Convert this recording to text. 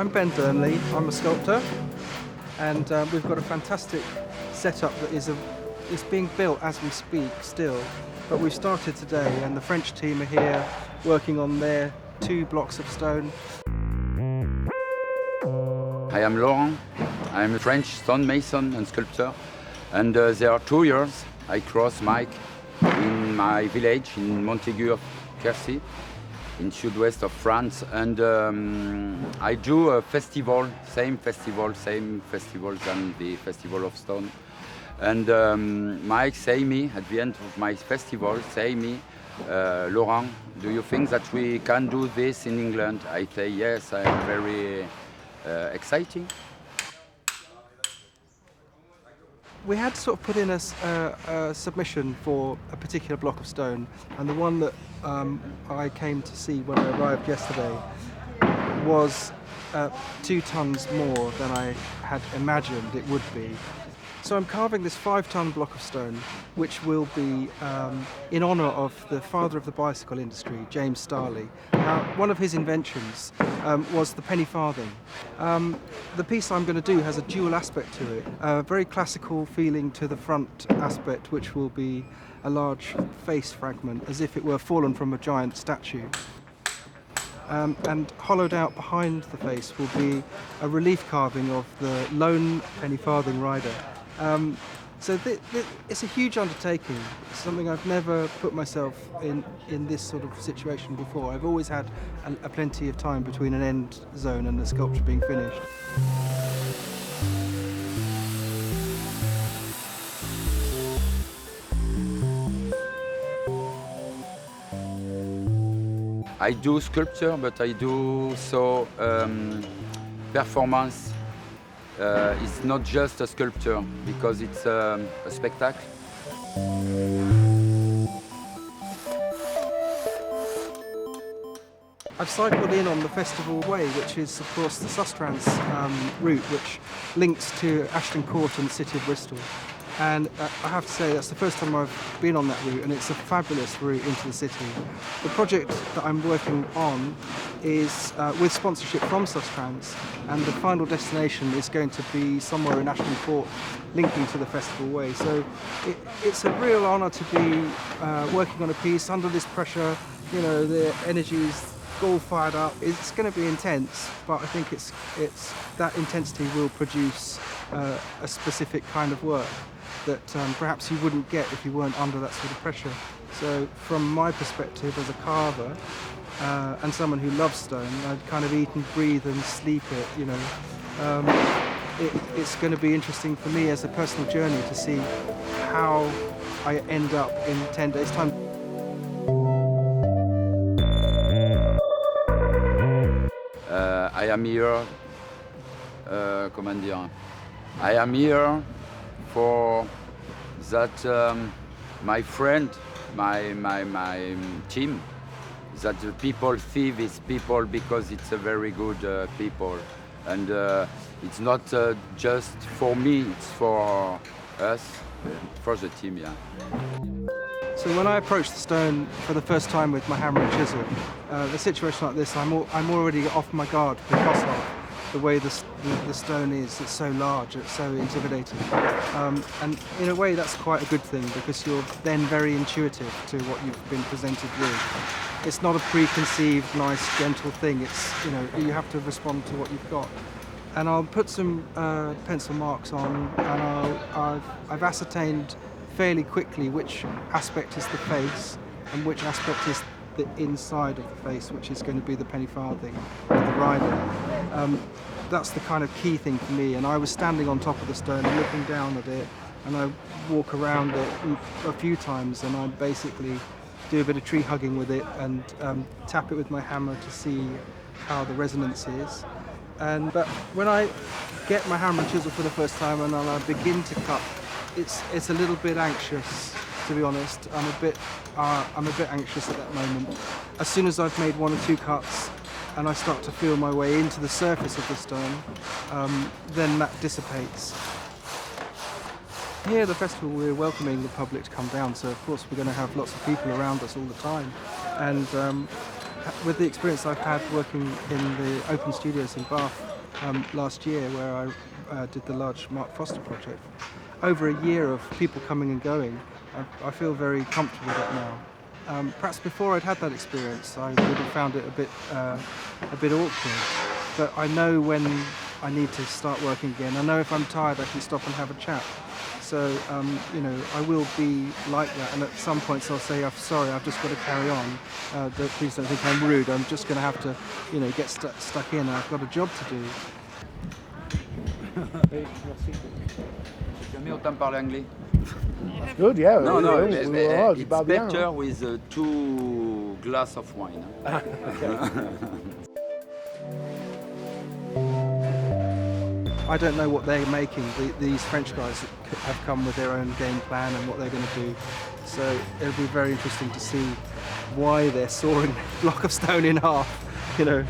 I'm Ben Burnley, I'm a sculptor, and we've got a fantastic setup that is being built as we speak still, but we've started today and the French team are here working on their 2 blocks of stone. I am Laurent, I'm a French stonemason and sculptor, and there are 2 years I cross Mike in my village in Montaigu, Quercy, in southwest of France, and I do a festival, same festival than the Festival of Stone. And Mike say me at the end of my festival, Laurent, do you think that we can do this in England? I say yes, I'm very exciting. We had sort of put in a submission for a particular block of stone, and the one that I came to see when I arrived yesterday was 2 tons more than I had imagined it would be. So I'm carving this 5-ton block of stone, which will be in honour of the father of the bicycle industry, James Starley. Now, one of his inventions was the penny farthing. The piece I'm going to do has a dual aspect to it, a very classical feeling to the front aspect, which will be a large face fragment, as if it were fallen from a giant statue. And hollowed out behind the face will be a relief carving of the lone penny farthing rider. So it's a huge undertaking. It's something I've never put myself in this sort of situation before. I've always had a plenty of time between an end zone and the sculpture being finished. I do sculpture, but I do so performance. It's not just a sculpture, because it's a spectacle. I've cycled in on the Festival Way, which is of course the Sustrans route, which links to Ashton Court and the city of Bristol. And I have to say that's the first time I've been on that route, and it's a fabulous route into the city. The project that I'm working on is with sponsorship from Sustrans, and the final destination is going to be somewhere in Ashton Court, linking to the Festival Way. So it's a real honour to be working on a piece under this pressure. You know, the energy's all fired up. It's going to be intense, but I think it's that intensity will produce a specific kind of work that perhaps you wouldn't get if you weren't under that sort of pressure. So from my perspective as a carver and someone who loves stone, I kind of eat and breathe and sleep it, you know. It's going to be interesting for me as a personal journey to see how I end up in 10 days' time. I am here, comment dire? I am here for that my friend, my team, that the people see these people because it's a very good people, and it's not just for me, it's for us, for the team, yeah. So when I approach the stone for the first time with my hammer and chisel, a situation like this, I'm already off my guard because of the way the stone is. It's so large, it's so intimidating. And in a way that's quite a good thing, because you're then very intuitive to what you've been presented with. It's not a preconceived, nice, gentle thing. It's, you know, you have to respond to what you've got. And I'll put some pencil marks on, and I've ascertained fairly quickly which aspect is the face and which aspect is the inside of the face, which is going to be the penny farthing of the rider. That's the kind of key thing for me, and I was standing on top of the stone and looking down at it, and I walk around it a few times, and I basically do a bit of tree hugging with it and tap it with my hammer to see how the resonance is. But when I get my hammer and chisel for the first time and I begin to cut, it's a little bit anxious, to be honest. I'm a bit anxious at that moment. As soon as I've made 1 or 2 cuts and I start to feel my way into the surface of the stone, then that dissipates. Here at the festival we're welcoming the public to come down, so of course we're going to have lots of people around us all the time. And with the experience I've had working in the open studios in Bath, last year where I did the large Mark Foster project. Over a year of people coming and going, I feel very comfortable with it now. Perhaps before I'd had that experience, I would have found it a bit awkward. But I know when I need to start working again. I know if I'm tired, I can stop and have a chat. So, you know, I will be like that. And at some points, I'll say, "I'm sorry, I've just got to carry on. Please don't think I'm rude. I'm just going to have to, you know, get stuck in. I've got a job to do." Jamais autant parler anglais. That's good, yeah. No, no, c'est it's pas bien. better with 2 glasses of wine. I don't know what they're making. These French guys have come with their own game plan and what they're going to do. So it'll be very interesting to see why they're sawing a block of stone in half, you know.